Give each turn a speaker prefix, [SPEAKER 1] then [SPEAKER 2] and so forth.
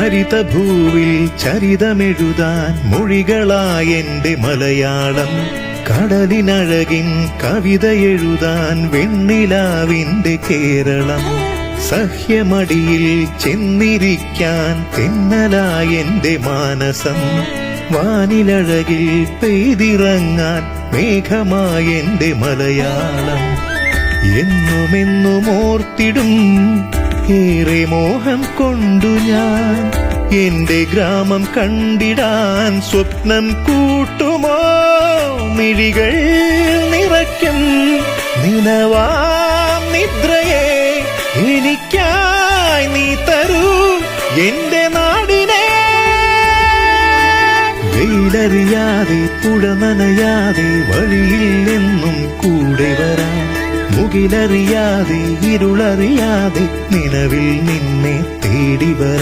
[SPEAKER 1] ഹരിതഭൂവിൽ ചരിതമെഴുതാൻ മൊഴികളായെന്റെ മലയാളം. കടലിനഴകിൻ കവിത എഴുതാൻ വെണ്ണിലാവിന്റെ കേരളം. സഹ്യമടിയിൽ ചെന്നിരിക്കാൻ തെന്നലായെന്റെ മാനസം. വാനിലഴകിൽ പെയ്തിറങ്ങാൻ മേഘമായെന്റെ മലയാളം. എന്നുമെന്നും ഓർത്തിടും ഏറെ മോഹം കൊണ്ടു ഞാൻ എന്റെ ഗ്രാമം കണ്ടിടാൻ സ്വപ്നം കൂട്ടുമോ? മിഴികൾ നിറയ്ക്കും നിനവാം നിദ്രയെ എനിക്കായി നീ തരൂ എന്റെ നാടിനെ. വെയിലറിയാതെ പുഴ നനയാതെ വഴിയിൽ എന്നും കൂടെ വരാം. മുകിലറിയാതെ ഇരുളറിയാതെ നിലവിൽ നിന്നെ തേടി വരാം.